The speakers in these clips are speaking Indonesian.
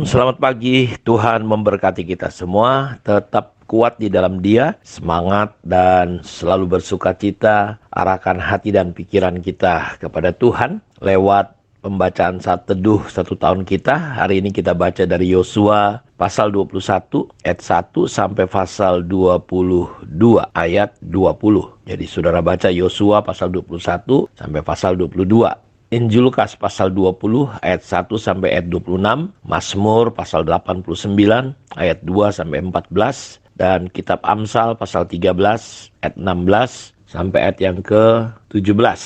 Shalom, selamat pagi. Tuhan memberkati kita semua. Tetap kuat di dalam Dia, semangat dan selalu bersukacita. Arahkan hati dan pikiran kita kepada Tuhan lewat pembacaan saat teduh 1 tahun kita. Hari ini kita baca dari Yosua pasal 21 ayat 1 sampai pasal 22 ayat 20. Jadi saudara baca Yosua pasal 21 sampai pasal 22. Injil Lukas pasal 20 ayat 1 sampai ayat 26, Mazmur pasal 89 ayat 2 sampai 14, dan kitab Amsal pasal 13 ayat 16 sampai ayat yang ke-17.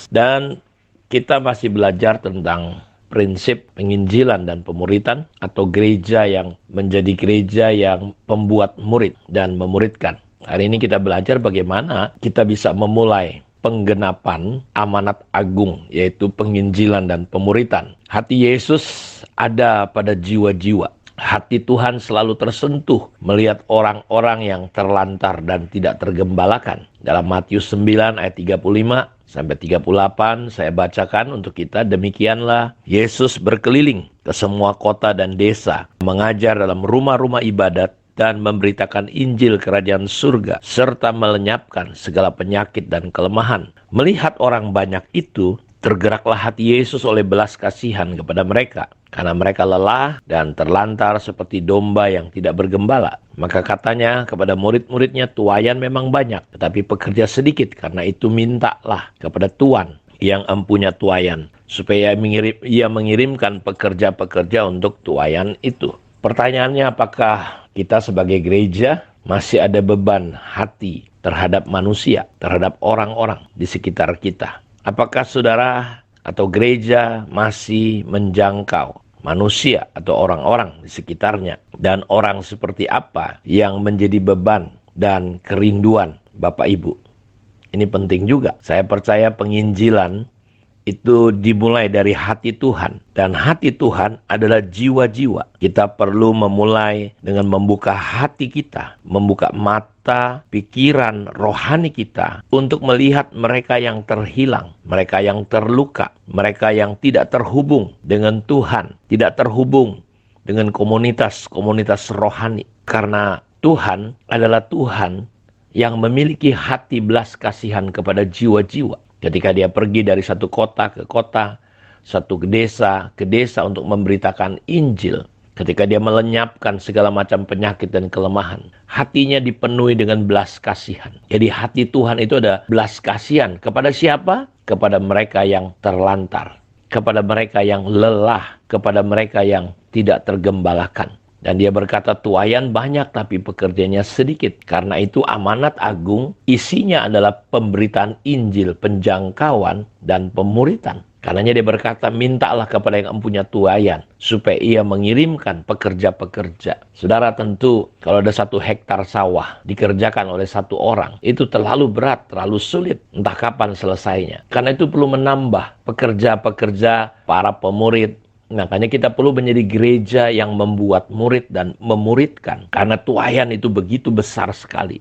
Dan kita masih belajar tentang prinsip penginjilan dan pemuritan atau gereja yang menjadi gereja yang pembuat murid dan memuridkan. Hari ini kita belajar bagaimana kita bisa memulai penggenapan amanat agung, yaitu penginjilan dan pemuritan. Hati Yesus ada pada jiwa-jiwa. Hati Tuhan selalu tersentuh melihat orang-orang yang terlantar dan tidak tergembalakan. Dalam Matius 9 ayat 35 sampai 38 saya bacakan untuk kita. Demikianlah Yesus berkeliling ke semua kota dan desa, mengajar dalam rumah-rumah ibadat dan memberitakan Injil kerajaan surga, serta melenyapkan segala penyakit dan kelemahan. Melihat orang banyak itu, tergeraklah hati Yesus oleh belas kasihan kepada mereka, karena mereka lelah dan terlantar seperti domba yang tidak bergembala. Maka katanya kepada murid-muridnya, tuaian memang banyak, tetapi pekerja sedikit. Karena itu mintalah kepada Tuan yang empunya tuaian, supaya ia mengirimkan pekerja-pekerja untuk tuaian itu. Pertanyaannya, apakah kita sebagai gereja masih ada beban hati terhadap manusia, terhadap orang-orang di sekitar kita? Apakah saudara atau gereja masih menjangkau manusia atau orang-orang di sekitarnya? Dan orang seperti apa yang menjadi beban dan kerinduan Bapak Ibu? Ini penting juga. Saya percaya penginjilan itu dimulai dari hati Tuhan. Dan hati Tuhan adalah jiwa-jiwa. Kita perlu memulai dengan membuka hati kita, membuka mata, pikiran, rohani kita untuk melihat mereka yang terhilang, mereka yang terluka, mereka yang tidak terhubung dengan Tuhan, tidak terhubung dengan komunitas-komunitas rohani. Karena Tuhan adalah Tuhan yang memiliki hati belas kasihan kepada jiwa-jiwa. Ketika dia pergi dari satu kota ke kota, satu ke desa untuk memberitakan Injil. Ketika dia melenyapkan segala macam penyakit dan kelemahan, hatinya dipenuhi dengan belas kasihan. Jadi hati Tuhan itu ada belas kasihan. Kepada siapa? Kepada mereka yang terlantar, kepada mereka yang lelah, kepada mereka yang tidak tergembalakan. Dan dia berkata, tuaian banyak tapi pekerjanya sedikit. Karena itu amanat agung isinya adalah pemberitaan Injil, penjangkauan, dan pemuritan. Karenanya dia berkata, mintalah kepada yang empunya tuaian, supaya ia mengirimkan pekerja-pekerja. Saudara, tentu kalau ada 1 hektar sawah dikerjakan oleh 1 orang, itu terlalu berat, terlalu sulit. Entah kapan selesainya. Karena itu perlu menambah pekerja-pekerja, para pemurid. Makanya kita perlu menjadi gereja yang membuat murid dan memuridkan. Karena tuaian itu begitu besar sekali.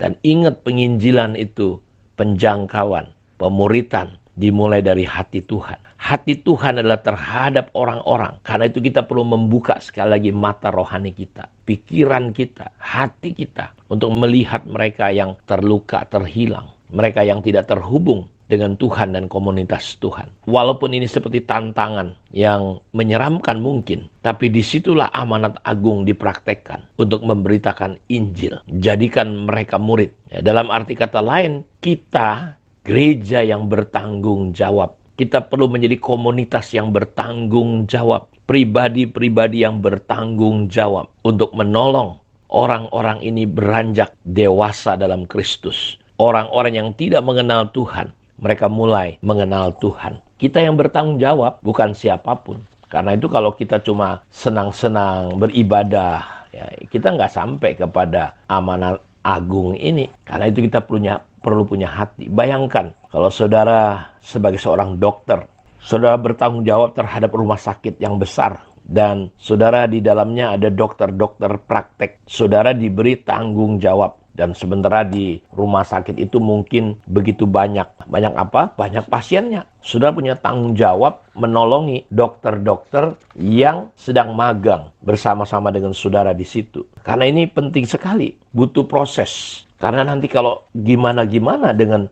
Dan ingat, penginjilan itu penjangkauan, pemuritan dimulai dari hati Tuhan. Hati Tuhan adalah terhadap orang-orang. Karena itu kita perlu membuka sekali lagi mata rohani kita, pikiran kita, hati kita, untuk melihat mereka yang terluka, terhilang, mereka yang tidak terhubung dengan Tuhan dan komunitas Tuhan. Walaupun ini seperti tantangan yang menyeramkan mungkin, tapi disitulah amanat agung dipraktekkan untuk memberitakan Injil. Jadikan mereka murid. Ya, dalam arti kata lain, kita gereja yang bertanggung jawab. Kita perlu menjadi komunitas yang bertanggung jawab. Pribadi-pribadi yang bertanggung jawab untuk menolong orang-orang ini beranjak dewasa dalam Kristus. Orang-orang yang tidak mengenal Tuhan, mereka mulai mengenal Tuhan. Kita yang bertanggung jawab, bukan siapapun. Karena itu kalau kita cuma senang-senang beribadah, ya, kita nggak sampai kepada amanat agung ini. Karena itu kita perlu punya hati. Bayangkan kalau saudara sebagai seorang dokter, saudara bertanggung jawab terhadap rumah sakit yang besar. Dan saudara di dalamnya ada dokter-dokter praktek. Saudara diberi tanggung jawab Dan sementara di rumah sakit itu mungkin begitu banyak. Banyak apa? Banyak pasiennya. Saudara punya tanggung jawab menolongi dokter-dokter yang sedang magang bersama-sama dengan saudara di situ. Karena ini penting sekali, butuh proses. Karena nanti kalau gimana-gimana dengan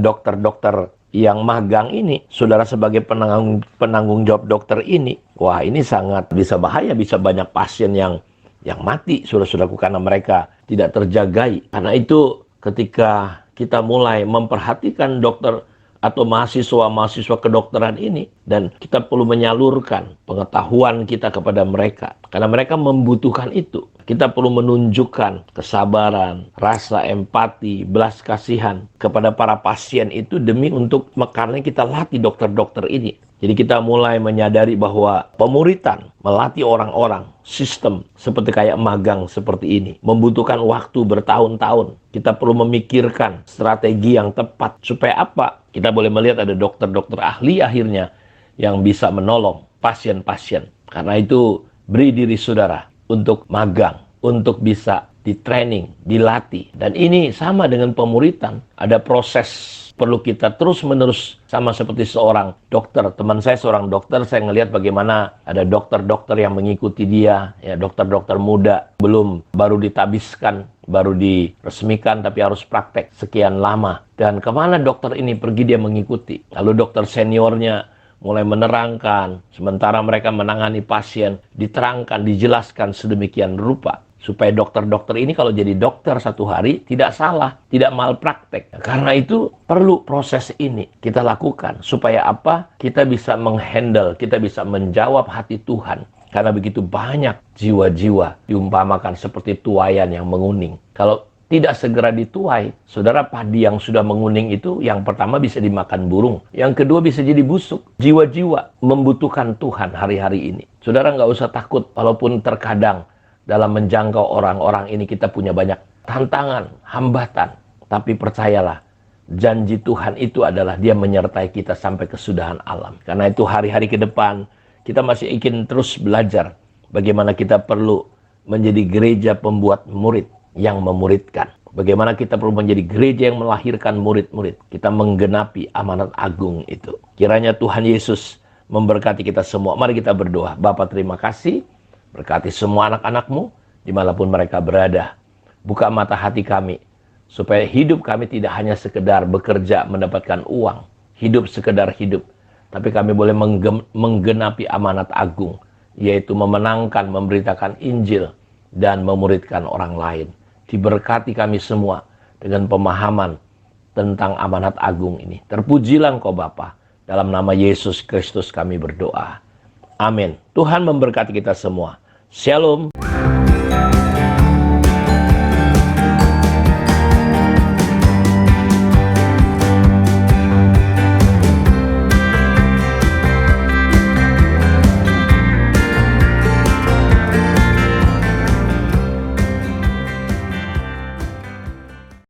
dokter-dokter yang magang ini, saudara sebagai penanggung jawab dokter ini, wah ini sangat bisa bahaya, bisa banyak pasien yang mati, saudara-saudaraku, karena mereka tidak terjagai. Karena itu ketika kita mulai memperhatikan dokter atau mahasiswa-mahasiswa kedokteran ini, dan kita perlu menyalurkan pengetahuan kita kepada mereka, karena mereka membutuhkan itu. Kita perlu menunjukkan kesabaran, rasa empati, belas kasihan kepada para pasien itu karena kita latih dokter-dokter ini. Jadi kita mulai menyadari bahwa pemuritan, melatih orang-orang, sistem seperti kayak magang seperti ini, membutuhkan waktu bertahun-tahun. Kita perlu memikirkan strategi yang tepat. Supaya apa? Kita boleh melihat ada dokter-dokter ahli akhirnya yang bisa menolong pasien-pasien. Karena itu beri diri saudara untuk magang, untuk bisa di-training, dilatih. Dan ini sama dengan pemuritan. Ada proses perlu kita terus-menerus, sama seperti seorang dokter. Teman saya seorang dokter, saya ngelihat bagaimana ada dokter-dokter yang mengikuti dia, ya dokter-dokter muda, baru ditabiskan, baru diresmikan, tapi harus praktek sekian lama. Dan kemana dokter ini pergi, dia mengikuti. Lalu dokter seniornya mulai menerangkan, sementara mereka menangani pasien, diterangkan, dijelaskan sedemikian rupa. Supaya dokter-dokter ini kalau jadi dokter satu hari tidak salah, tidak malpraktek. Karena itu perlu proses ini kita lakukan. Supaya apa? Kita bisa menghandle, kita bisa menjawab hati Tuhan. Karena begitu banyak jiwa-jiwa diumpamakan seperti tuaian yang menguning. Kalau tidak segera dituai, saudara, padi yang sudah menguning itu yang pertama bisa dimakan burung. Yang kedua bisa jadi busuk. Jiwa-jiwa membutuhkan Tuhan hari-hari ini. Saudara nggak usah takut walaupun terkadang dalam menjangkau orang-orang ini kita punya banyak tantangan, hambatan. Tapi percayalah, janji Tuhan itu adalah Dia menyertai kita sampai kesudahan alam. Karena itu hari-hari ke depan kita masih ingin terus belajar bagaimana kita perlu menjadi gereja pembuat murid yang memuridkan. Bagaimana kita perlu menjadi gereja yang melahirkan murid-murid. Kita menggenapi amanat agung itu. Kiranya Tuhan Yesus memberkati kita semua. Mari kita berdoa. Bapa, terima kasih. Berkati semua anak-anak-Mu dimanapun mereka berada. Buka mata hati kami supaya hidup kami tidak hanya sekedar bekerja mendapatkan uang, hidup sekedar hidup, tapi kami boleh menggenapi amanat agung, yaitu memenangkan, memberitakan Injil dan memuridkan orang lain. Diberkati kami semua dengan pemahaman tentang amanat agung ini. Terpujilah Engkau Bapa. Dalam nama Yesus Kristus kami berdoa. Amin. Tuhan memberkati kita semua. Shalom.